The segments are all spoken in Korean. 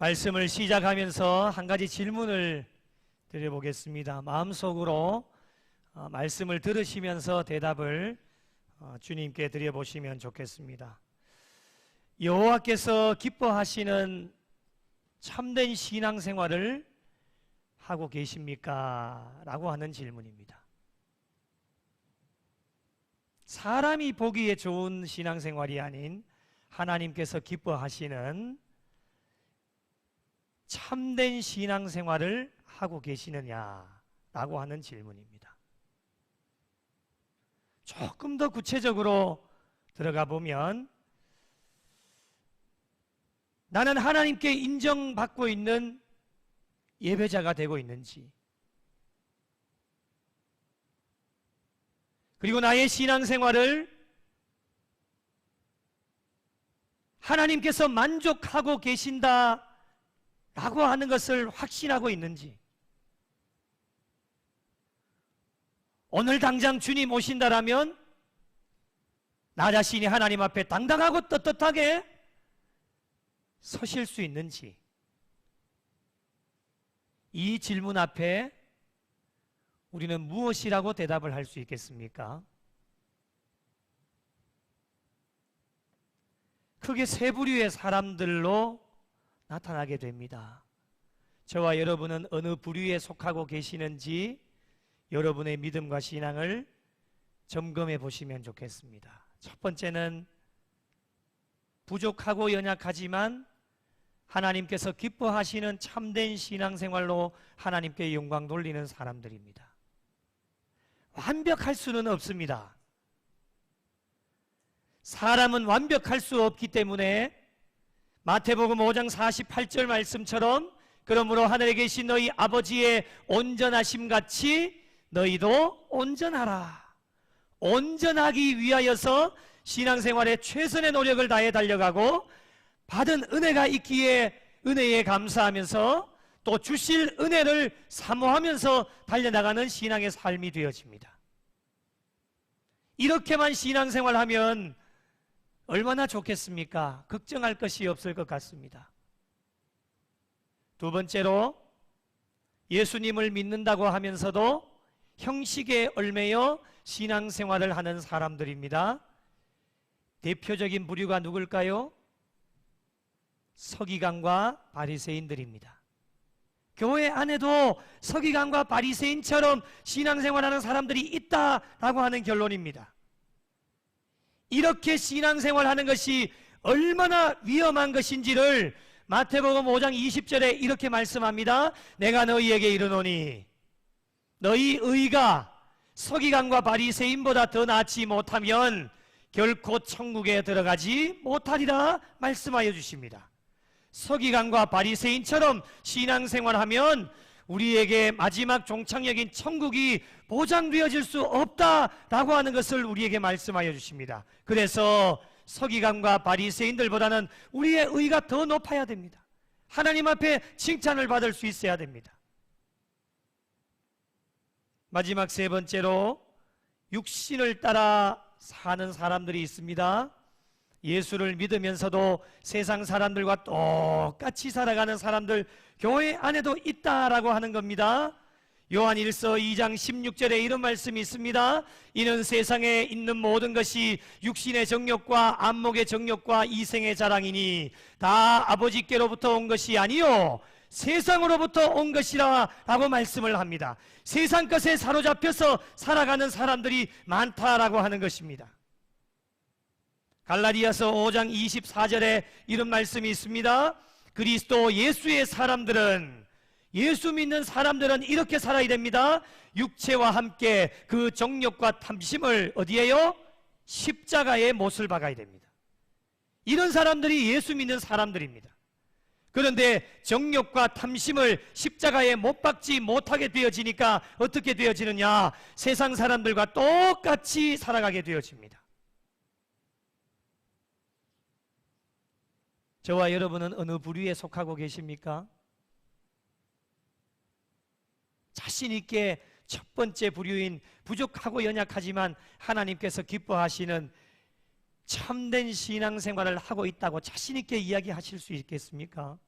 말씀을 시작하면서 한 가지 질문을 드려보겠습니다. 마음속으로 말씀을 들으시면서 대답을 주님께 드려보시면 좋겠습니다. 여호와께서 기뻐하시는 참된 신앙생활을 하고 계십니까? 라고 하는 질문입니다. 사람이 보기에 좋은 신앙생활이 아닌 하나님께서 기뻐하시는 참된 신앙생활을 하고 계시느냐라고 하는 질문입니다. 조금 더 구체적으로 들어가 보면 나는 하나님께 인정받고 있는 예배자가 되고 있는지, 그리고 나의 신앙생활을 하나님께서 만족하고 계신다 라고 하는 것을 확신하고 있는지, 오늘 당장 주님 오신다라면 나 자신이 하나님 앞에 당당하고 떳떳하게 서실 수 있는지, 이 질문 앞에 우리는 무엇이라고 대답을 할 수 있겠습니까? 크게 세 부류의 사람들로 나타나게 됩니다. 저와 여러분은 어느 부류에 속하고 계시는지 여러분의 믿음과 신앙을 점검해 보시면 좋겠습니다. 첫 번째는 부족하고 연약하지만 하나님께서 기뻐하시는 참된 신앙생활로 하나님께 영광 돌리는 사람들입니다. 완벽할 수는 없습니다. 사람은 완벽할 수 없기 때문에 마태복음 5장 48절 말씀처럼 그러므로 하늘에 계신 너희 아버지의 온전하심 같이 너희도 온전하라. 온전하기 위하여서 신앙생활에 최선의 노력을 다해 달려가고 받은 은혜가 있기에 은혜에 감사하면서 또 주실 은혜를 사모하면서 달려나가는 신앙의 삶이 되어집니다. 이렇게만 신앙생활하면 얼마나 좋겠습니까? 걱정할 것이 없을 것 같습니다. 두 번째로 예수님을 믿는다고 하면서도 형식에 얽매여 신앙생활을 하는 사람들입니다. 대표적인 부류가 누굴까요? 서기관과 바리새인들입니다. 교회 안에도 서기관과 바리새인처럼 신앙생활하는 사람들이 있다라고 하는 결론입니다. 이렇게 신앙생활하는 것이 얼마나 위험한 것인지를 마태복음 5장 20절에 이렇게 말씀합니다. 내가 너희에게 이르노니 너희 의가 서기관과 바리새인보다 더 낫지 못하면 결코 천국에 들어가지 못하리라 말씀하여 주십니다. 서기관과 바리새인처럼 신앙생활하면 우리에게 마지막 종착역인 천국이 보장되어질 수 없다라고 하는 것을 우리에게 말씀하여 주십니다. 그래서 서기관과 바리새인들보다는 우리의 의가 더 높아야 됩니다. 하나님 앞에 칭찬을 받을 수 있어야 됩니다. 마지막 세 번째로 육신을 따라 사는 사람들이 있습니다. 예수를 믿으면서도 세상 사람들과 똑같이 살아가는 사람들 교회 안에도 있다라고 하는 겁니다. 요한 1서 2장 16절에 이런 말씀이 있습니다. 이는 세상에 있는 모든 것이 육신의 정욕과 안목의 정욕과 이생의 자랑이니 다 아버지께로부터 온 것이 아니요 세상으로부터 온 것이라 라고 말씀을 합니다. 세상 것에 사로잡혀서 살아가는 사람들이 많다라고 하는 것입니다. 갈라디아서 5장 24절에 이런 말씀이 있습니다. 그리스도 예수의 사람들은, 예수 믿는 사람들은 이렇게 살아야 됩니다. 육체와 함께 그 정욕과 탐심을 어디에요? 십자가에 못을 박아야 됩니다. 이런 사람들이 예수 믿는 사람들입니다. 그런데 정욕과 탐심을 십자가에 못 박지 못하게 되어지니까 어떻게 되어지느냐? 세상 사람들과 똑같이 살아가게 되어집니다. 저와 여러분은 어느 부류에 속하고 계십니까? 자신 있게 첫 번째 부류인 부족하고 연약하지만 하나님께서 기뻐하시는 참된 신앙생활을 하고 있다고 자신 있게 이야기하실 수 있겠습니까?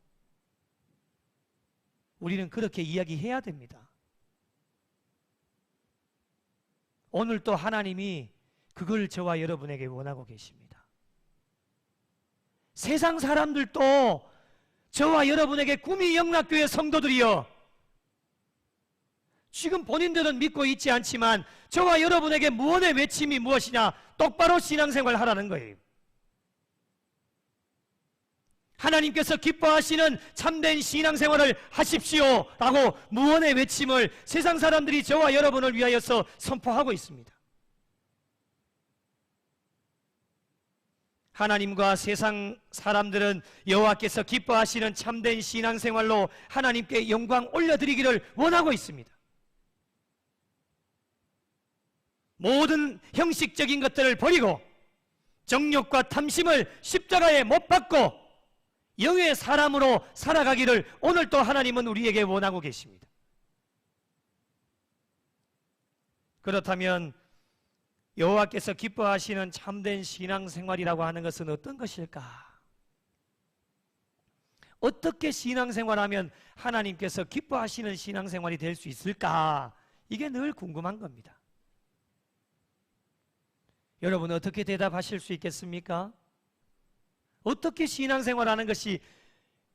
우리는 그렇게 이야기해야 됩니다. 오늘 또 하나님이 그걸 저와 여러분에게 원하고 계십니다. 세상 사람들도 저와 여러분에게 구미 영락교회 성도들이여, 지금 본인들은 믿고 있지 않지만 저와 여러분에게 무언의 외침이 무엇이냐? 똑바로 신앙생활 하라는 거예요. 하나님께서 기뻐하시는 참된 신앙생활을 하십시오 라고 무언의 외침을 세상 사람들이 저와 여러분을 위하여서 선포하고 있습니다. 하나님과 세상 사람들은 여호와께서 기뻐하시는 참된 신앙생활로 하나님께 영광 올려드리기를 원하고 있습니다. 모든 형식적인 것들을 버리고 정욕과 탐심을 십자가에 못 박고 영의 사람으로 살아가기를 오늘 또 하나님은 우리에게 원하고 계십니다. 그렇다면 여호와께서 기뻐하시는 참된 신앙생활이라고 하는 것은 어떤 것일까? 어떻게 신앙생활하면 하나님께서 기뻐하시는 신앙생활이 될 수 있을까? 이게 늘 궁금한 겁니다. 여러분 어떻게 대답하실 수 있겠습니까? 어떻게 신앙생활하는 것이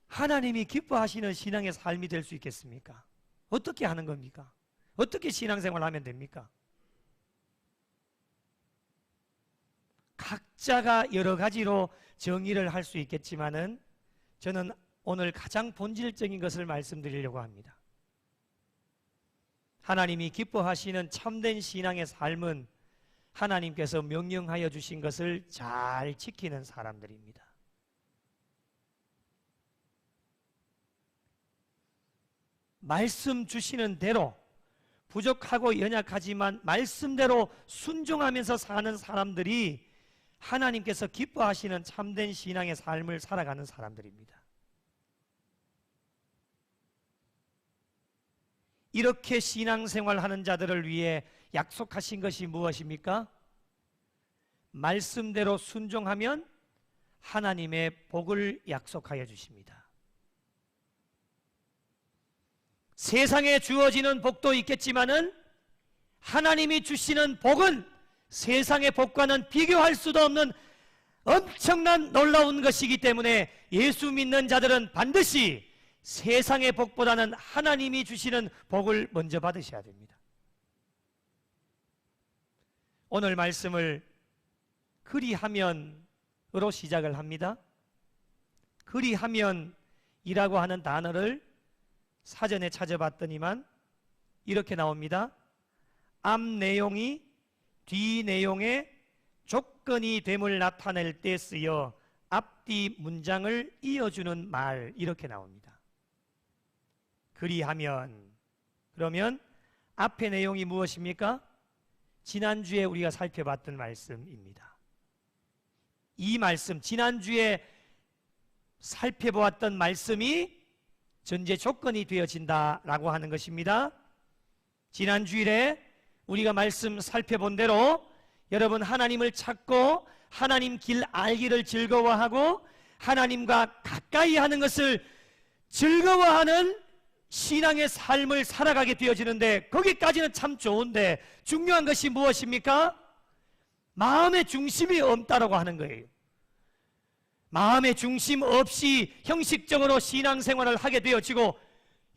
하나님이 기뻐하시는 신앙의 삶이 될 수 있겠습니까? 어떻게 하는 겁니까? 어떻게 신앙생활하면 됩니까? 각자가 여러 가지로 정의를 할 수 있겠지만은 저는 오늘 가장 본질적인 것을 말씀드리려고 합니다. 하나님이 기뻐하시는 참된 신앙의 삶은 하나님께서 명령하여 주신 것을 잘 지키는 사람들입니다. 말씀 주시는 대로 부족하고 연약하지만 말씀대로 순종하면서 사는 사람들이 하나님께서 기뻐하시는 참된 신앙의 삶을 살아가는 사람들입니다. 이렇게 신앙생활하는 자들을 위해 약속하신 것이 무엇입니까? 말씀대로 순종하면 하나님의 복을 약속하여 주십니다. 세상에 주어지는 복도 있겠지만은 하나님이 주시는 복은 세상의 복과는 비교할 수도 없는 엄청난 놀라운 것이기 때문에 예수 믿는 자들은 반드시 세상의 복보다는 하나님이 주시는 복을 먼저 받으셔야 됩니다. 오늘 말씀을 그리하면으로 시작을 합니다. 그리하면이라고 하는 단어를 사전에 찾아봤더니만 이렇게 나옵니다. 앞 내용이 뒤 내용의 조건이 됨을 나타낼 때 쓰여 앞뒤 문장을 이어주는 말, 이렇게 나옵니다. 그리하면, 그러면 앞의 내용이 무엇입니까? 지난주에 우리가 살펴봤던 말씀입니다. 이 말씀, 지난주에 살펴보았던 말씀이 전제 조건이 되어진다라고 하는 것입니다. 지난 주일에 우리가 말씀 살펴본 대로 여러분 하나님을 찾고 하나님 길 알기를 즐거워하고 하나님과 가까이 하는 것을 즐거워하는 신앙의 삶을 살아가게 되어지는데, 거기까지는 참 좋은데 중요한 것이 무엇입니까? 마음의 중심이 없다라고 하는 거예요. 마음의 중심 없이 형식적으로 신앙생활을 하게 되어지고,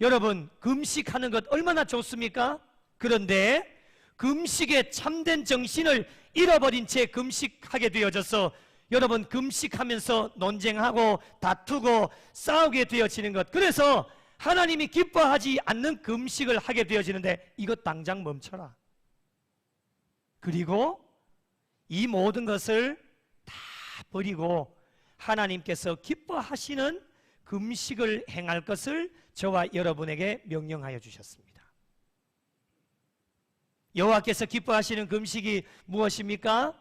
여러분 금식하는 것 얼마나 좋습니까? 그런데 금식의 참된 정신을 잃어버린 채 금식하게 되어져서 여러분 금식하면서 논쟁하고 다투고 싸우게 되어지는 것, 그래서 하나님이 기뻐하지 않는 금식을 하게 되어지는데 이것 당장 멈춰라. 그리고 이 모든 것을 다 버리고 하나님께서 기뻐하시는 금식을 행할 것을 저와 여러분에게 명령하여 주셨습니다. 여호와께서 기뻐하시는 금식이 무엇입니까?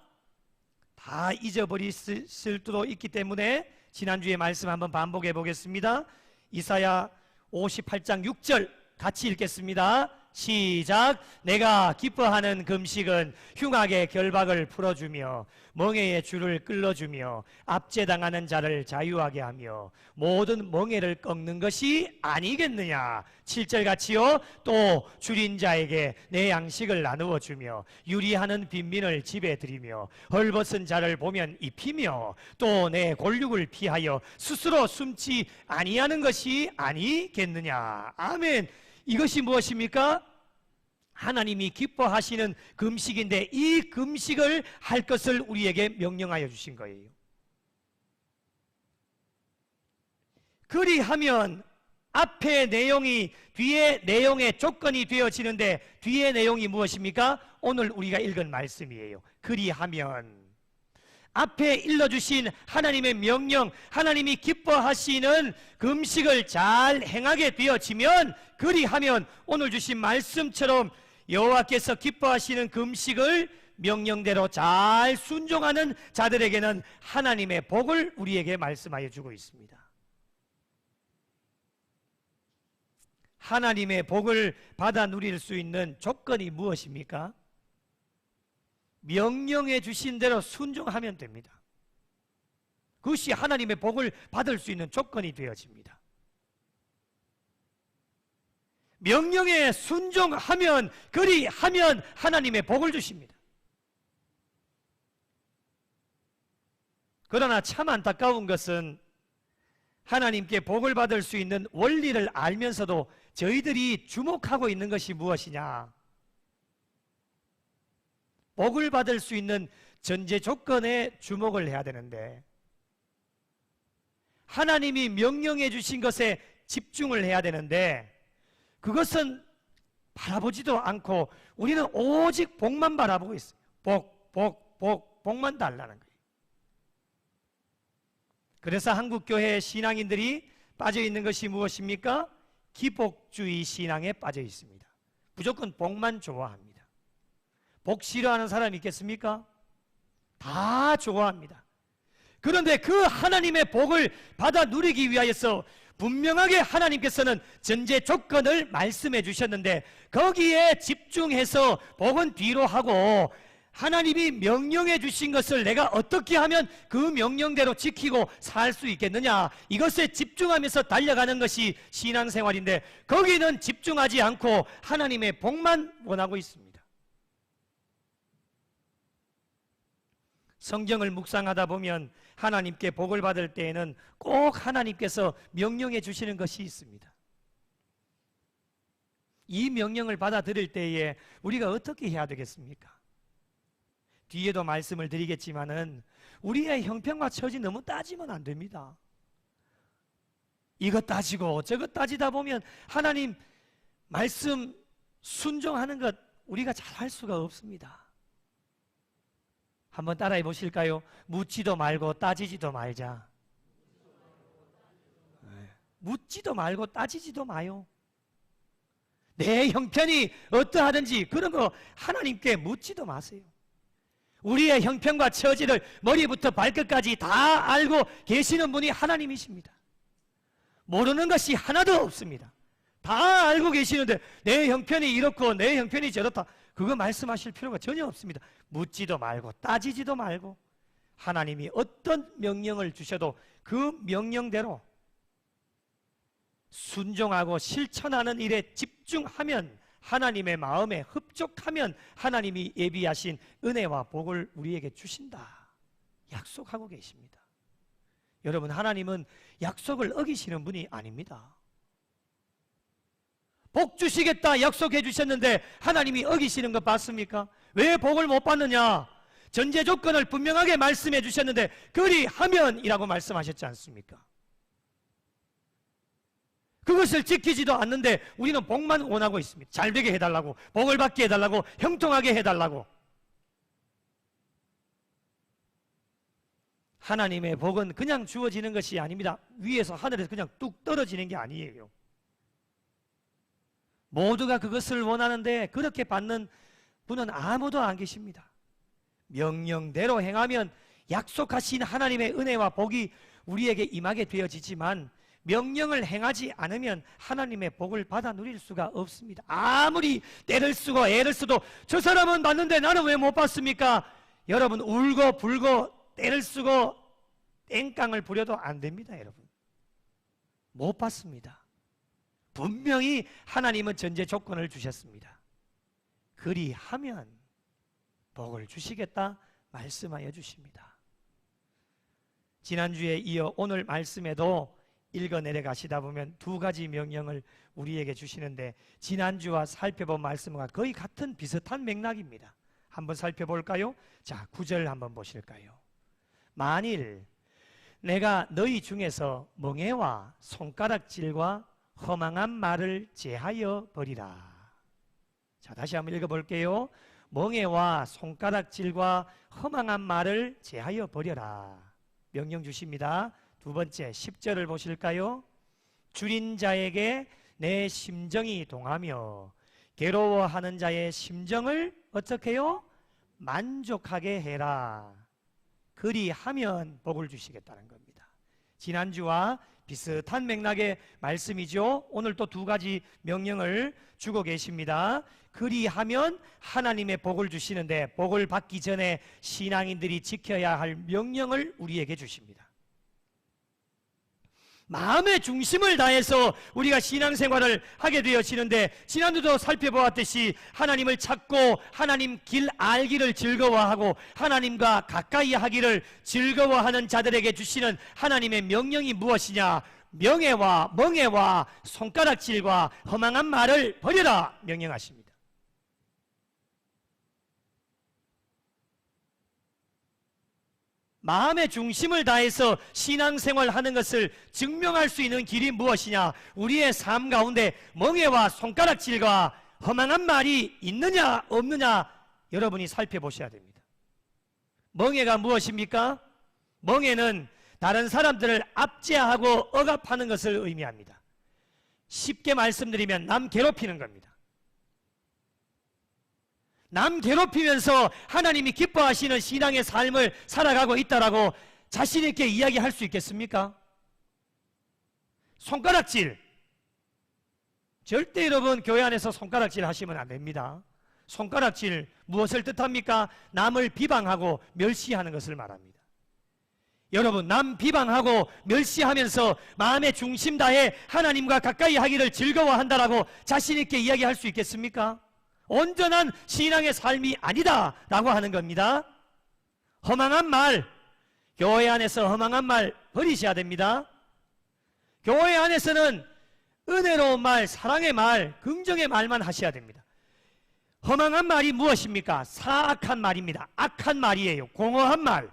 다 잊어버릴 수도 있기 때문에 지난주에 말씀 한번 반복해 보겠습니다. 이사야 58장 6절 같이 읽겠습니다. 시작. 내가 기뻐하는 금식은 흉악의 결박을 풀어주며 멍에의 줄을 끌어주며 압제당하는 자를 자유하게 하며 모든 멍에를 꺾는 것이 아니겠느냐. 7절 같이요. 또 줄인 자에게 내 양식을 나누어 주며 유리하는 빈민을 집에 들이며 헐벗은 자를 보면 입히며 또 내 골육을 피하여 스스로 숨지 아니하는 것이 아니겠느냐. 아멘. 이것이 무엇입니까? 하나님이 기뻐하시는 금식인데 이 금식을 할 것을 우리에게 명령하여 주신 거예요. 그리하면 앞의 내용이 뒤의 내용의 조건이 되어지는데 뒤의 내용이 무엇입니까? 오늘 우리가 읽은 말씀이에요. 그리하면 앞에 일러주신 하나님의 명령, 하나님이 기뻐하시는 금식을 잘 행하게 되어지면, 그리하면 오늘 주신 말씀처럼 여호와께서 기뻐하시는 금식을 명령대로 잘 순종하는 자들에게는 하나님의 복을 우리에게 말씀하여 주고 있습니다. 하나님의 복을 받아 누릴 수 있는 조건이 무엇입니까? 명령해 주신 대로 순종하면 됩니다. 그것이 하나님의 복을 받을 수 있는 조건이 되어집니다. 명령에 순종하면, 그리하면 하나님의 복을 주십니다. 그러나 참 안타까운 것은 하나님께 복을 받을 수 있는 원리를 알면서도 저희들이 주목하고 있는 것이 무엇이냐? 복을 받을 수 있는 전제 조건에 주목을 해야 되는데 하나님이 명령해 주신 것에 집중을 해야 되는데 그것은 바라보지도 않고 우리는 오직 복만 바라보고 있어요. 복만 달라는 거예요. 그래서 한국교회 신앙인들이 빠져 있는 것이 무엇입니까? 기복주의 신앙에 빠져 있습니다. 무조건 복만 좋아합니다. 복 싫어하는 사람이 있겠습니까? 다 좋아합니다. 그런데 그 하나님의 복을 받아 누리기 위하여서 분명하게 하나님께서는 전제 조건을 말씀해 주셨는데 거기에 집중해서 복은 뒤로 하고 하나님이 명령해 주신 것을 내가 어떻게 하면 그 명령대로 지키고 살 수 있겠느냐, 이것에 집중하면서 달려가는 것이 신앙생활인데 거기는 집중하지 않고 하나님의 복만 원하고 있습니다. 성경을 묵상하다 보면 하나님께 복을 받을 때에는 꼭 하나님께서 명령해 주시는 것이 있습니다. 이 명령을 받아들일 때에 우리가 어떻게 해야 되겠습니까? 뒤에도 말씀을 드리겠지만은 우리의 형편과 처지 너무 따지면 안 됩니다. 이것 따지고 저것 따지다 보면 하나님 말씀 순종하는 것 우리가 잘할 수가 없습니다. 한번 따라해 보실까요? 묻지도 말고 따지지도 말자. 묻지도 말고 따지지도 마요. 내 형편이 어떠하든지 그런 거 하나님께 묻지도 마세요. 우리의 형편과 처지를 머리부터 발끝까지 다 알고 계시는 분이 하나님이십니다. 모르는 것이 하나도 없습니다. 다 알고 계시는데 내 형편이 이렇고 내 형편이 저렇다, 그거 말씀하실 필요가 전혀 없습니다. 묻지도 말고 따지지도 말고 하나님이 어떤 명령을 주셔도 그 명령대로 순종하고 실천하는 일에 집중하면, 하나님의 마음에 흡족하면 하나님이 예비하신 은혜와 복을 우리에게 주신다 약속하고 계십니다. 여러분, 하나님은 약속을 어기시는 분이 아닙니다. 복 주시겠다 약속해 주셨는데 하나님이 어기시는 거 봤습니까? 왜 복을 못 받느냐? 전제 조건을 분명하게 말씀해 주셨는데 그리하면이라고 말씀하셨지 않습니까? 그것을 지키지도 않는데 우리는 복만 원하고 있습니다. 잘 되게 해달라고, 복을 받게 해달라고, 형통하게 해달라고. 하나님의 복은 그냥 주어지는 것이 아닙니다. 위에서 하늘에서 그냥 뚝 떨어지는 게 아니에요. 모두가 그것을 원하는데 그렇게 받는 분은 아무도 안 계십니다. 명령대로 행하면 약속하신 하나님의 은혜와 복이 우리에게 임하게 되어지지만 명령을 행하지 않으면 하나님의 복을 받아 누릴 수가 없습니다. 아무리 때를 쓰고 애를 써도 저 사람은 받는데 나는 왜 못 받습니까? 여러분, 울고 불고 때를 쓰고 땡깡을 부려도 안 됩니다. 여러분, 못 받습니다. 분명히 하나님은 전제 조건을 주셨습니다. 그리하면 복을 주시겠다 말씀하여 주십니다. 지난주에 이어 오늘 말씀에도 읽어 내려가시다 보면 두 가지 명령을 우리에게 주시는데, 지난주와 살펴본 말씀과 거의 같은 비슷한 맥락입니다. 한번 살펴볼까요? 자, 9절 한번 보실까요? 만일 내가 너희 중에서 멍에와 손가락질과 허망한 말을 제하여 버리라. 자, 다시 한번 읽어볼게요. 멍에와 손가락질과 허망한 말을 제하여 버려라. 명령 주십니다. 두 번째 10절을 보실까요? 줄인 자에게 내 심정이 동하며 괴로워하는 자의 심정을 어떻게 해요? 만족하게 해라. 그리하면 복을 주시겠다는 겁니다. 지난주와 비슷한 맥락의 말씀이죠. 오늘 또 두 가지 명령을 주고 계십니다. 그리하면 하나님의 복을 주시는데, 복을 받기 전에 신앙인들이 지켜야 할 명령을 우리에게 주십니다. 마음의 중심을 다해서 우리가 신앙생활을 하게 되어지는데, 지난주도 살펴보았듯이 하나님을 찾고 하나님 길 알기를 즐거워하고 하나님과 가까이 하기를 즐거워하는 자들에게 주시는 하나님의 명령이 무엇이냐? 명예와 멍에와 손가락질과 허망한 말을 버려라 명령하십니다. 마음의 중심을 다해서 신앙생활 하는 것을 증명할 수 있는 길이 무엇이냐? 우리의 삶 가운데 멍에와 손가락질과 허망한 말이 있느냐 없느냐 여러분이 살펴보셔야 됩니다. 멍에가 무엇입니까? 멍에는 다른 사람들을 압제하고 억압하는 것을 의미합니다. 쉽게 말씀드리면 남 괴롭히는 겁니다. 남 괴롭히면서 하나님이 기뻐하시는 신앙의 삶을 살아가고 있다라고 자신 있게 이야기할 수 있겠습니까? 손가락질, 절대 여러분 교회 안에서 손가락질 하시면 안 됩니다. 손가락질 무엇을 뜻합니까? 남을 비방하고 멸시하는 것을 말합니다. 여러분, 남 비방하고 멸시하면서 마음의 중심 다해 하나님과 가까이 하기를 즐거워한다라고 자신 있게 이야기할 수 있겠습니까? 온전한 신앙의 삶이 아니다 라고 하는 겁니다. 허망한 말, 교회 안에서 허망한 말 버리셔야 됩니다. 교회 안에서는 은혜로운 말, 사랑의 말, 긍정의 말만 하셔야 됩니다. 허망한 말이 무엇입니까? 사악한 말입니다. 악한 말이에요. 공허한 말.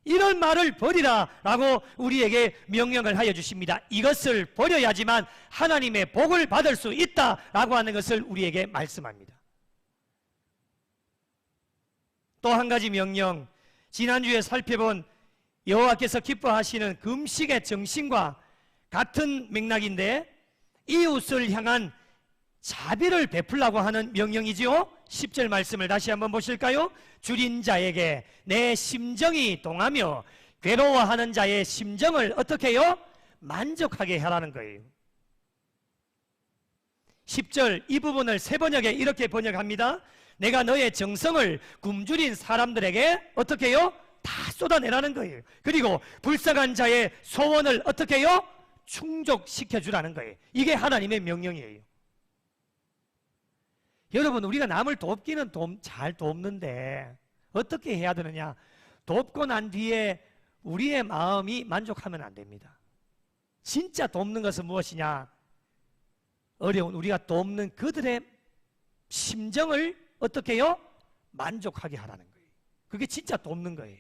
이런 말을 버리라 라고 우리에게 명령을 하여 주십니다. 이것을 버려야지만 하나님의 복을 받을 수 있다 라고 하는 것을 우리에게 말씀합니다. 또 한 가지 명령, 지난주에 살펴본 여호와께서 기뻐하시는 금식의 정신과 같은 맥락인데, 이웃을 향한 자비를 베풀라고 하는 명령이지요. 10절 말씀을 다시 한번 보실까요? 줄인 자에게 내 심정이 동하며 괴로워하는 자의 심정을 어떻게 해요? 만족하게 하라는 거예요. 10절 이 부분을 새 번역에 이렇게 번역합니다. 내가 너의 정성을 굶주린 사람들에게 어떻게 해요? 다 쏟아내라는 거예요. 그리고 불쌍한 자의 소원을 어떻게 해요? 충족시켜 주라는 거예요. 이게 하나님의 명령이에요. 여러분, 우리가 남을 돕기는 잘 돕는데 어떻게 해야 되느냐? 돕고 난 뒤에 우리의 마음이 만족하면 안 됩니다. 진짜 돕는 것은 무엇이냐? 어려운 우리가 돕는 그들의 심정을 어떻게 해요? 만족하게 하라는 거예요. 그게 진짜 돕는 거예요.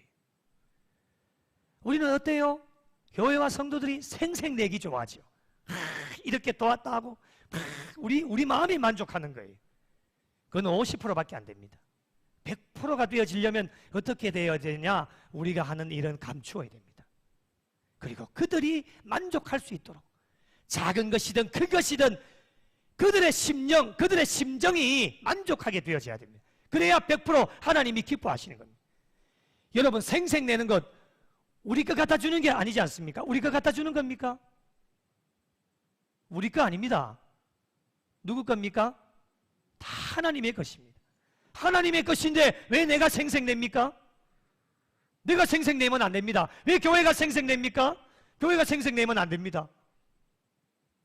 우리는 어때요? 교회와 성도들이 생색내기 좋아하죠. 이렇게 도왔다 하고 우리 마음이 만족하는 거예요. 그건 50%밖에 안 됩니다. 100%가 되어지려면 어떻게 되어야 되냐? 우리가 하는 일은 감추어야 됩니다. 그리고 그들이 만족할 수 있도록 작은 것이든 큰 것이든 그들의 심령, 그들의 심정이 만족하게 되어져야 됩니다. 그래야 100% 하나님이 기뻐하시는 겁니다. 여러분, 생색내는 것 우리 거 갖다 주는 게 아니지 않습니까? 우리 거 갖다 주는 겁니까? 우리 거 아닙니다. 누구 겁니까? 다 하나님의 것입니다. 하나님의 것인데 왜 내가 생색냅니까? 내가 생색내면 안 됩니다. 왜 교회가 생색냅니까? 교회가 생색내면 안 됩니다.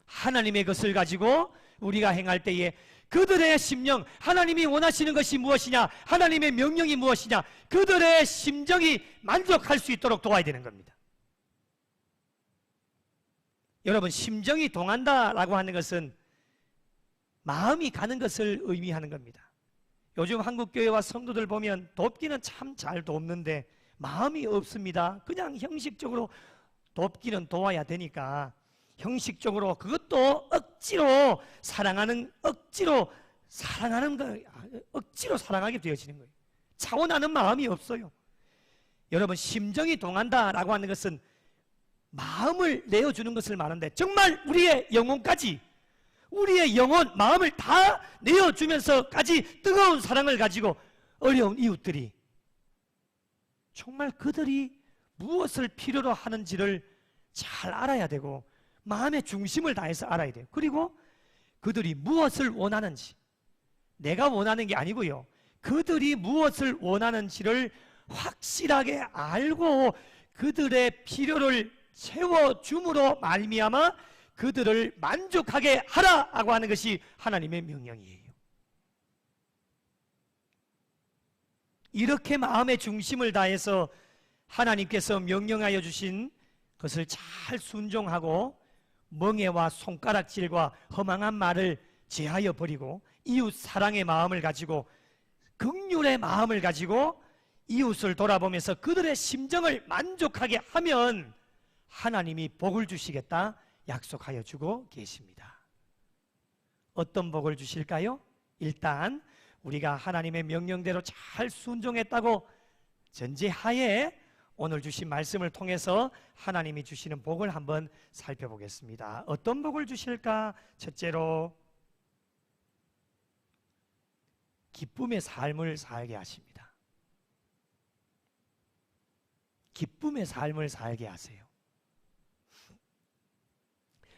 하나님의 것을 가지고 우리가 행할 때에 그들의 심령, 하나님이 원하시는 것이 무엇이냐, 하나님의 명령이 무엇이냐, 그들의 심정이 만족할 수 있도록 도와야 되는 겁니다. 여러분, 심정이 동한다라고 하는 것은 마음이 가는 것을 의미하는 겁니다. 요즘 한국교회와 성도들 보면 돕기는 참 잘 돕는데 마음이 없습니다. 그냥 형식적으로 돕기는 도와야 되니까 형식적으로 그것도 억지로 사랑하게 되어지는 거예요. 차원하는 마음이 없어요. 여러분, 심정이 동한다라고 하는 것은 마음을 내어주는 것을 말하는데 정말 우리의 영혼까지, 우리의 영혼, 마음을 다 내어주면서까지 뜨거운 사랑을 가지고 어려운 이웃들이 정말 그들이 무엇을 필요로 하는지를 잘 알아야 되고 마음의 중심을 다해서 알아야 돼요. 그리고 그들이 무엇을 원하는지, 내가 원하는 게 아니고요, 그들이 무엇을 원하는지를 확실하게 알고 그들의 필요를 채워줌으로 말미암아 그들을 만족하게 하라고 하는 것이 하나님의 명령이에요. 이렇게 마음의 중심을 다해서 하나님께서 명령하여 주신 것을 잘 순종하고 멍에와 손가락질과 허망한 말을 제하여 버리고 이웃 사랑의 마음을 가지고 긍휼의 마음을 가지고 이웃을 돌아보면서 그들의 심정을 만족하게 하면 하나님이 복을 주시겠다 약속하여 주고 계십니다. 어떤 복을 주실까요? 일단 우리가 하나님의 명령대로 잘 순종했다고 전제하에 오늘 주신 말씀을 통해서 하나님이 주시는 복을 한번 살펴보겠습니다. 어떤 복을 주실까? 첫째로 기쁨의 삶을 살게 하십니다. 기쁨의 삶을 살게 하세요.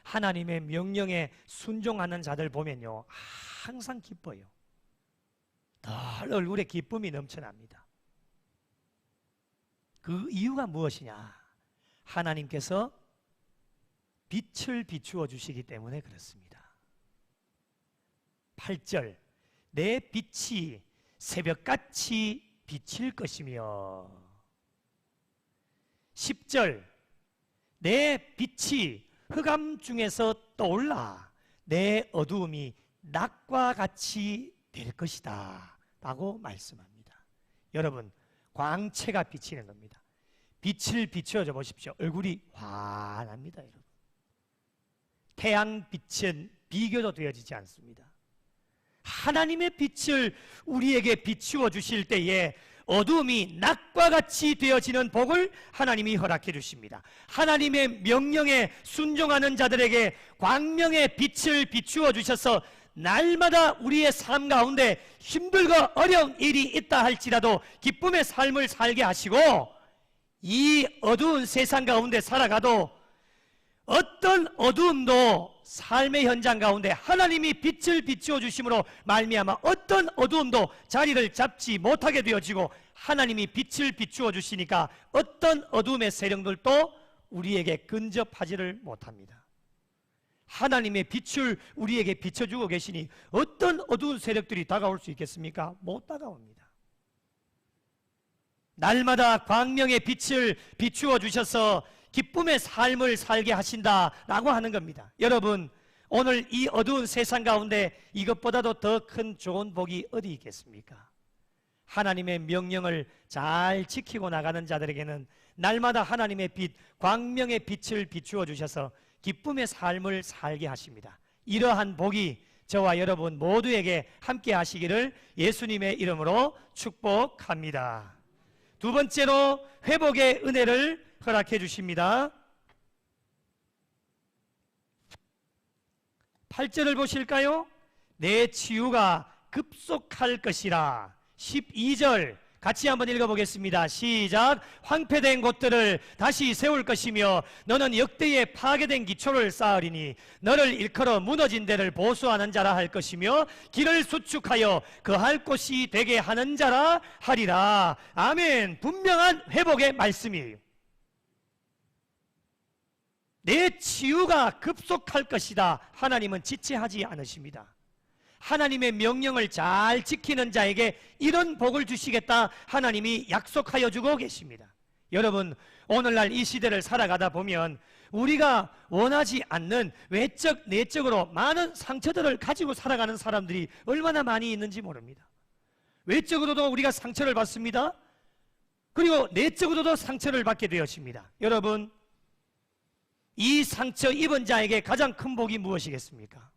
하나님의 명령에 순종하는 자들 보면요, 항상 기뻐요. 늘 얼굴에 기쁨이 넘쳐납니다. 그 이유가 무엇이냐? 하나님께서 빛을 비추어 주시기 때문에 그렇습니다. 8절, 내 빛이 새벽같이 비칠 것이며, 10절, 내 빛이 흑암 중에서 떠올라 내 어두움이 낮과 같이 될 것이다 라고 말씀합니다. 여러분, 광채가 비치는 겁니다. 빛을 비추어줘 보십시오. 얼굴이 환합니다. 여러분, 태양빛은 비교도 되어지지 않습니다. 하나님의 빛을 우리에게 비추어 주실 때에 어두움이 낮과 같이 되어지는 복을 하나님이 허락해 주십니다. 하나님의 명령에 순종하는 자들에게 광명의 빛을 비추어 주셔서 날마다 우리의 삶 가운데 힘들고 어려운 일이 있다 할지라도 기쁨의 삶을 살게 하시고, 이 어두운 세상 가운데 살아가도 어떤 어두움도 삶의 현장 가운데 하나님이 빛을 비추어 주심으로 말미암아 어떤 어두움도 자리를 잡지 못하게 되어지고, 하나님이 빛을 비추어 주시니까 어떤 어두움의 세력들도 우리에게 근접하지를 못합니다. 하나님의 빛을 우리에게 비춰주고 계시니 어떤 어두운 세력들이 다가올 수 있겠습니까? 못 다가옵니다. 날마다 광명의 빛을 비추어 주셔서 기쁨의 삶을 살게 하신다라고 하는 겁니다. 여러분, 오늘 이 어두운 세상 가운데 이것보다도 더 큰 좋은 복이 어디 있겠습니까? 하나님의 명령을 잘 지키고 나가는 자들에게는 날마다 하나님의 빛, 광명의 빛을 비추어 주셔서 기쁨의 삶을 살게 하십니다. 이러한 복이 저와 여러분 모두에게 함께 하시기를 예수님의 이름으로 축복합니다. 두 번째로 회복의 은혜를 허락해 주십니다. 8절을 보실까요? 내 치유가 급속할 것이라. 12절 같이 한번 읽어보겠습니다. 시작. 황폐된 곳들을 다시 세울 것이며 너는 역대의 파괴된 기초를 쌓으리니 너를 일컬어 무너진 데를 보수하는 자라 할 것이며 길을 수축하여 거할 곳이 되게 하는 자라 하리라. 아멘. 분명한 회복의 말씀이에요. 내 치유가 급속할 것이다. 하나님은 지체하지 않으십니다. 하나님의 명령을 잘 지키는 자에게 이런 복을 주시겠다 하나님이 약속하여 주고 계십니다. 여러분, 오늘날 이 시대를 살아가다 보면 우리가 원하지 않는 외적, 내적으로 많은 상처들을 가지고 살아가는 사람들이 얼마나 많이 있는지 모릅니다. 외적으로도 우리가 상처를 받습니다. 그리고 내적으로도 상처를 받게 되었습니다. 여러분, 이 상처 입은 자에게 가장 큰 복이 무엇이겠습니까?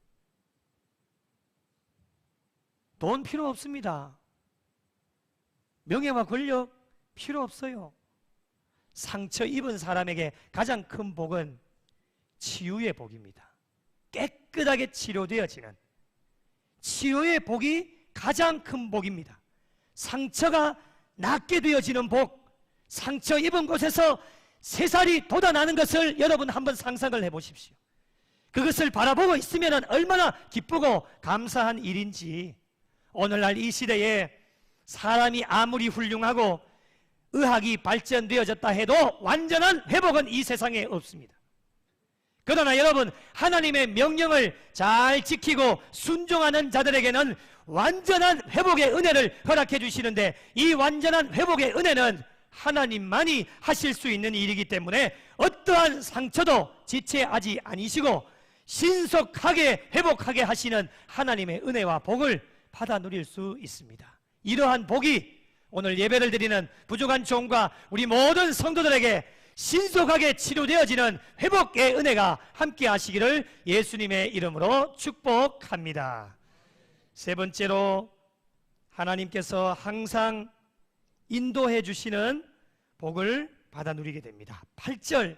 돈 필요 없습니다. 명예와 권력 필요 없어요. 상처 입은 사람에게 가장 큰 복은 치유의 복입니다. 깨끗하게 치료되어지는 치유의 복이 가장 큰 복입니다. 상처가 낫게 되어지는 복, 상처 입은 곳에서 새살이 돋아나는 것을 여러분 한번 상상을 해보십시오. 그것을 바라보고 있으면 얼마나 기쁘고 감사한 일인지. 오늘날 이 시대에 사람이 아무리 훌륭하고 의학이 발전되어졌다 해도 완전한 회복은 이 세상에 없습니다. 그러나 여러분, 하나님의 명령을 잘 지키고 순종하는 자들에게는 완전한 회복의 은혜를 허락해 주시는데, 이 완전한 회복의 은혜는 하나님만이 하실 수 있는 일이기 때문에 어떠한 상처도 지체하지 아니시고 신속하게 회복하게 하시는 하나님의 은혜와 복을 받아 누릴 수 있습니다. 이러한 복이 오늘 예배를 드리는 부족한 종과 우리 모든 성도들에게 신속하게 치료되어지는 회복의 은혜가 함께 하시기를 예수님의 이름으로 축복합니다. 세 번째로, 하나님께서 항상 인도해 주시는 복을 받아 누리게 됩니다. 8절,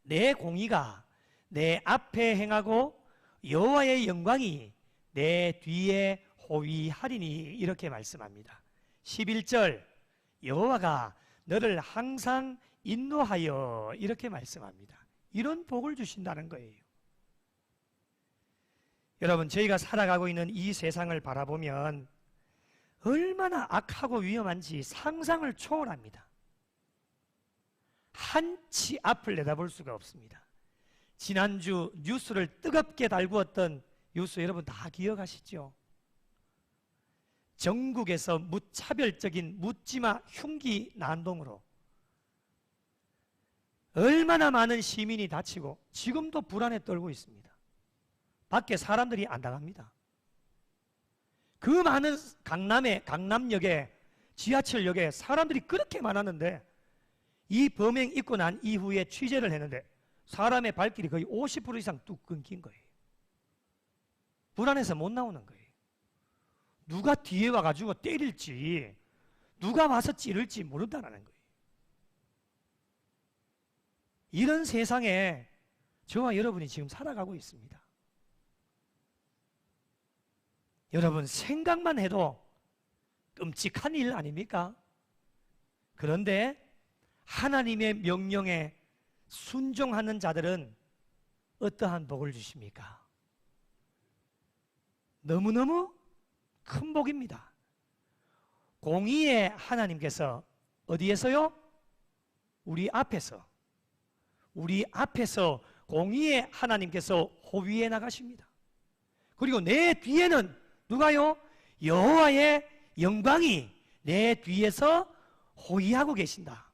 내 공의가 내 앞에 행하고 여호와의 영광이 내 뒤에 호위하리니, 이렇게 말씀합니다. 11절, 여호와가 너를 항상 인도하여, 이렇게 말씀합니다. 이런 복을 주신다는 거예요. 여러분, 저희가 살아가고 있는 이 세상을 바라보면 얼마나 악하고 위험한지 상상을 초월합니다. 한치 앞을 내다볼 수가 없습니다. 지난주 뉴스를 뜨겁게 달구었던 뉴스 여러분 다 기억하시죠? 전국에서 무차별적인 묻지마 흉기 난동으로 얼마나 많은 시민이 다치고 지금도 불안에 떨고 있습니다. 밖에 사람들이 안 나갑니다. 그 많은 강남역에, 지하철역에 사람들이 그렇게 많았는데, 이 범행 있고 난 이후에 취재를 했는데 사람의 발길이 거의 50% 이상 뚝 끊긴 거예요. 불안해서 못 나오는 거예요. 누가 뒤에 와가지고 때릴지, 누가 와서 찌를지 모른다는 거예요. 이런 세상에 저와 여러분이 지금 살아가고 있습니다. 여러분, 생각만 해도 끔찍한 일 아닙니까? 그런데 하나님의 명령에 순종하는 자들은 어떠한 복을 주십니까? 너무너무 큰 복입니다. 공의의 하나님께서 어디에서요? 우리 앞에서 공의의 하나님께서 호위해 나가십니다. 그리고 내 뒤에는 누가요? 여호와의 영광이 내 뒤에서 호위하고 계신다.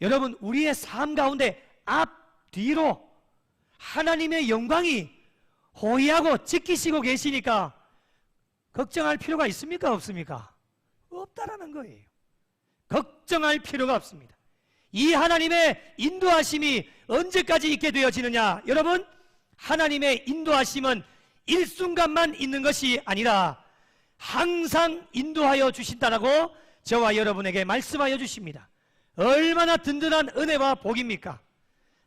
여러분, 우리의 삶 가운데 앞, 뒤로 하나님의 영광이 호위하고 지키시고 계시니까 걱정할 필요가 있습니까? 없습니까? 없다라는 거예요. 걱정할 필요가 없습니다. 이 하나님의 인도하심이 언제까지 있게 되어지느냐? 여러분, 하나님의 인도하심은 일순간만 있는 것이 아니라 항상 인도하여 주신다라고 저와 여러분에게 말씀하여 주십니다. 얼마나 든든한 은혜와 복입니까?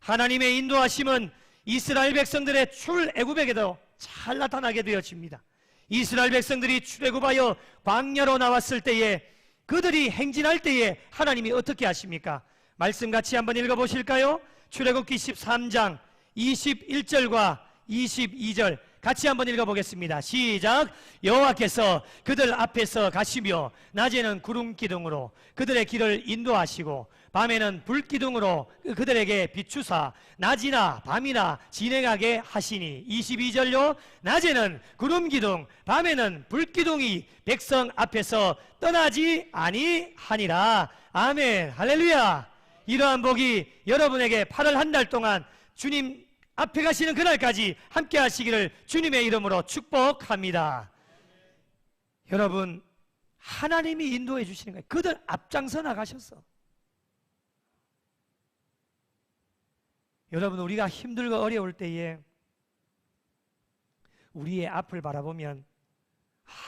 하나님의 인도하심은 이스라엘 백성들의 출애굽에게도 잘 나타나게 되어집니다. 이스라엘 백성들이 출애굽하여 광야로 나왔을 때에, 그들이 행진할 때에 하나님이 어떻게 하십니까? 말씀 같이 한번 읽어보실까요? 출애굽기 13장 21절과 22절 같이 한번 읽어보겠습니다. 시작. 여호와께서 그들 앞에서 가시며 낮에는 구름 기둥으로 그들의 길을 인도하시고 밤에는 불 기둥으로 그들에게 비추사 낮이나 밤이나 진행하게 하시니. 22절요. 낮에는 구름 기둥 밤에는 불 기둥이 백성 앞에서 떠나지 아니하니라. 아멘. 할렐루야. 이러한 복이 여러분에게 8월 한 달 동안 주님 앞에 가시는 그날까지 함께 하시기를 주님의 이름으로 축복합니다. 여러분, 하나님이 인도해 주시는 거예요. 그들 앞장서 나가셨어. 여러분, 우리가 힘들고 어려울 때에 우리의 앞을 바라보면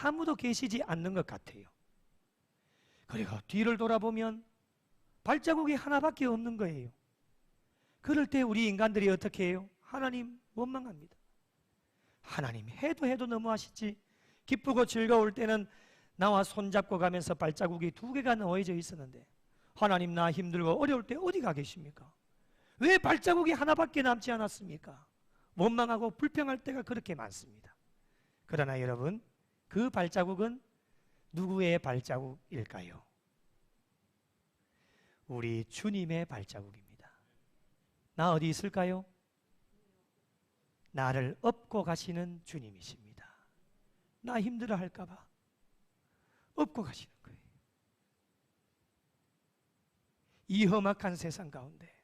아무도 계시지 않는 것 같아요. 그리고 뒤를 돌아보면 발자국이 하나밖에 없는 거예요. 그럴 때 우리 인간들이 어떻게 해요? 하나님 원망합니다. 하나님 해도 너무하시지. 기쁘고 즐거울 때는 나와 손잡고 가면서 발자국이 2개가 놓여져 있었는데 하나님 나 힘들고 어려울 때 어디 가 계십니까? 왜 발자국이 하나밖에 남지 않았습니까? 원망하고 불평할 때가 그렇게 많습니다. 그러나 여러분, 그 발자국은 누구의 발자국일까요? 우리 주님의 발자국입니다. 나 어디 있을까요? 나를 업고 가시는 주님이십니다. 나 힘들어 할까 봐 업고 가시는 거예요. 이 험악한 세상 가운데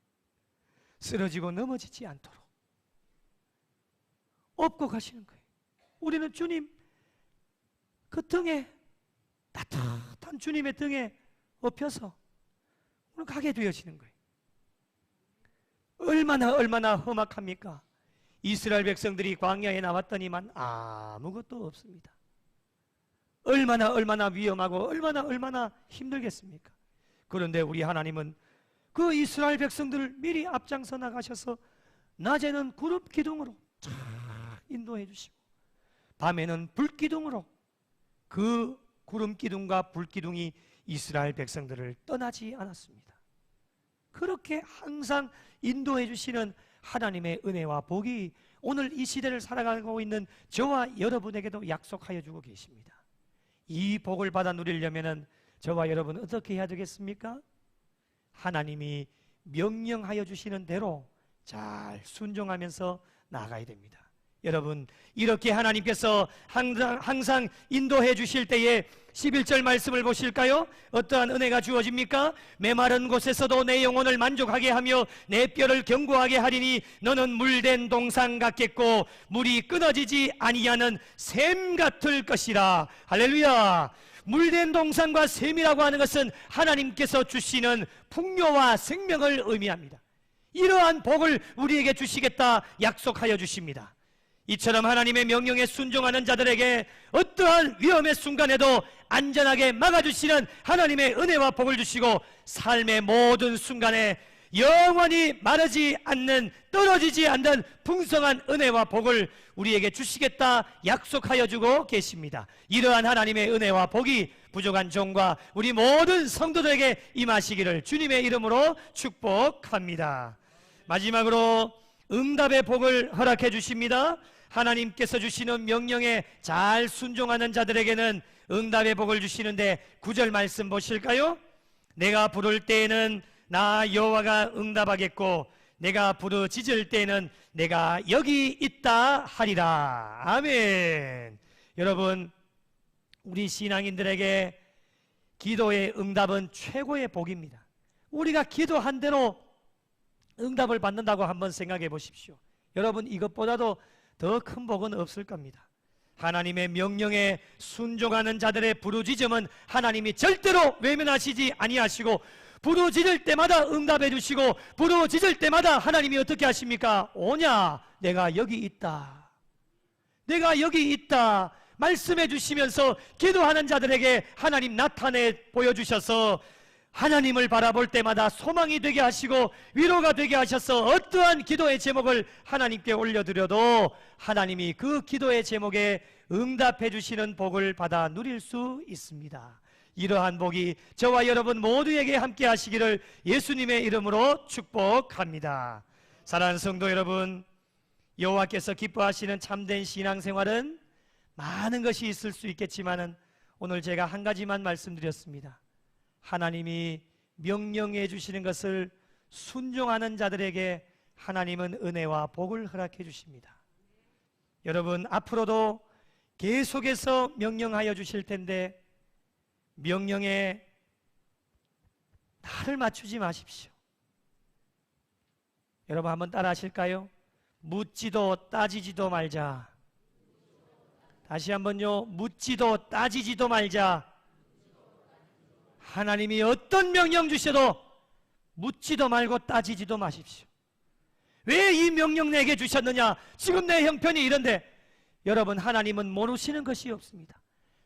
쓰러지고 넘어지지 않도록 업고 가시는 거예요. 우리는 주님 그 등에, 따뜻한 주님의 등에 업혀서 오늘 가게 되어지는 거예요. 얼마나 험악합니까? 이스라엘 백성들이 광야에 나왔더니만 아무것도 없습니다. 얼마나 위험하고 얼마나 힘들겠습니까? 그런데 우리 하나님은 그 이스라엘 백성들을 미리 앞장서 나가셔서 낮에는 구름 기둥으로 쫙 인도해 주시고 밤에는 불 기둥으로 그 구름 기둥과 불 기둥이 이스라엘 백성들을 떠나지 않았습니다. 그렇게 항상 인도해 주시는 하나님의 은혜와 복이 오늘 이 시대를 살아가고 있는 저와 여러분에게도 약속하여 주고 계십니다. 이 복을 받아 누리려면 저와 여러분 어떻게 해야 되겠습니까? 하나님이 명령하여 주시는 대로 잘 순종하면서 나아가야 됩니다. 여러분, 이렇게 하나님께서 항상 인도해 주실 때에 11절 말씀을 보실까요? 어떠한 은혜가 주어집니까? 메마른 곳에서도 내 영혼을 만족하게 하며 내 뼈를 견고하게 하리니 너는 물된 동산 같겠고 물이 끊어지지 아니하는 샘 같을 것이라. 할렐루야. 물된 동산과 샘이라고 하는 것은 하나님께서 주시는 풍요와 생명을 의미합니다. 이러한 복을 우리에게 주시겠다 약속하여 주십니다. 이처럼 하나님의 명령에 순종하는 자들에게 어떠한 위험의 순간에도 안전하게 막아주시는 하나님의 은혜와 복을 주시고 삶의 모든 순간에 영원히 마르지 않는, 떨어지지 않는 풍성한 은혜와 복을 우리에게 주시겠다 약속하여 주고 계십니다. 이러한 하나님의 은혜와 복이 부족한 종과 우리 모든 성도들에게 임하시기를 주님의 이름으로 축복합니다. 마지막으로 응답의 복을 허락해 주십니다. 하나님께서 주시는 명령에 잘 순종하는 자들에게는 응답의 복을 주시는데 9절 말씀 보실까요? 내가 부를 때에는 나 여호와가 응답하겠고 내가 부르짖을 때에는 내가 여기 있다 하리라. 아멘. 여러분, 우리 신앙인들에게 기도의 응답은 최고의 복입니다. 우리가 기도한 대로 응답을 받는다고 한번 생각해 보십시오. 여러분, 이것보다도 더 큰 복은 없을 겁니다. 하나님의 명령에 순종하는 자들의 부르짖음은 하나님이 절대로 외면하시지 아니하시고 부르짖을 때마다 응답해 주시고 부르짖을 때마다 하나님이 어떻게 하십니까? 오냐, 내가 여기 있다, 내가 여기 있다 말씀해 주시면서 기도하는 자들에게 하나님 나타내 보여주셔서 하나님을 바라볼 때마다 소망이 되게 하시고 위로가 되게 하셔서 어떠한 기도의 제목을 하나님께 올려드려도 하나님이 그 기도의 제목에 응답해 주시는 복을 받아 누릴 수 있습니다. 이러한 복이 저와 여러분 모두에게 함께 하시기를 예수님의 이름으로 축복합니다. 사랑하는 성도 여러분, 여호와께서 기뻐하시는 참된 신앙생활은 많은 것이 있을 수 있겠지만은 오늘 제가 한 가지만 말씀드렸습니다. 하나님이 명령해 주시는 것을 순종하는 자들에게 하나님은 은혜와 복을 허락해 주십니다. 여러분, 앞으로도 계속해서 명령하여 주실 텐데 명령에 나를 맞추지 마십시오. 여러분 한번 따라 하실까요? 묻지도 따지지도 말자. 다시 한번요. 묻지도 따지지도 말자. 하나님이 어떤 명령 주셔도 묻지도 말고 따지지도 마십시오. 왜 이 명령 내게 주셨느냐? 지금 내 형편이 이런데, 여러분, 하나님은 모르시는 것이 없습니다.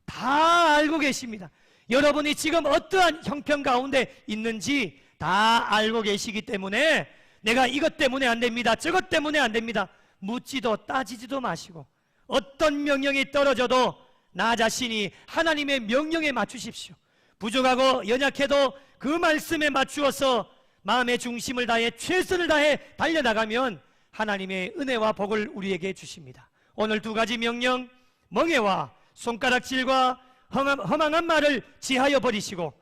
다 알고 계십니다. 여러분이 지금 어떠한 형편 가운데 있는지 다 알고 계시기 때문에 내가 이것 때문에 안 됩니다, 저것 때문에 안 됩니다, 묻지도 따지지도 마시고 어떤 명령이 떨어져도 나 자신이 하나님의 명령에 맞추십시오. 부족하고 연약해도 그 말씀에 맞추어서 마음의 중심을 다해 최선을 다해 달려나가면 하나님의 은혜와 복을 우리에게 주십니다. 오늘 두 가지 명령, 멍에와 손가락질과 허망한 말을 지하여 버리시고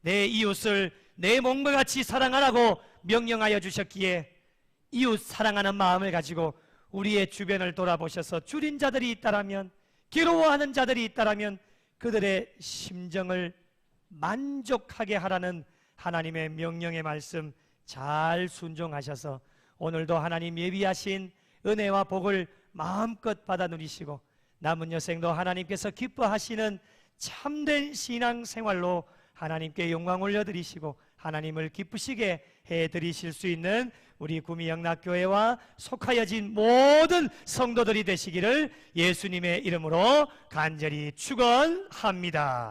내 이웃을 내 몸과 같이 사랑하라고 명령하여 주셨기에 이웃 사랑하는 마음을 가지고 우리의 주변을 돌아보셔서 줄인 자들이 있다라면, 괴로워하는 자들이 있다라면 그들의 심정을 만족하게 하라는 하나님의 명령의 말씀 잘 순종하셔서 오늘도 하나님 예비하신 은혜와 복을 마음껏 받아 누리시고 남은 여생도 하나님께서 기뻐하시는 참된 신앙생활로 하나님께 영광 올려드리시고 하나님을 기쁘시게 해드리실 수 있는 우리 구미영락교회와 속하여진 모든 성도들이 되시기를 예수님의 이름으로 간절히 축원합니다.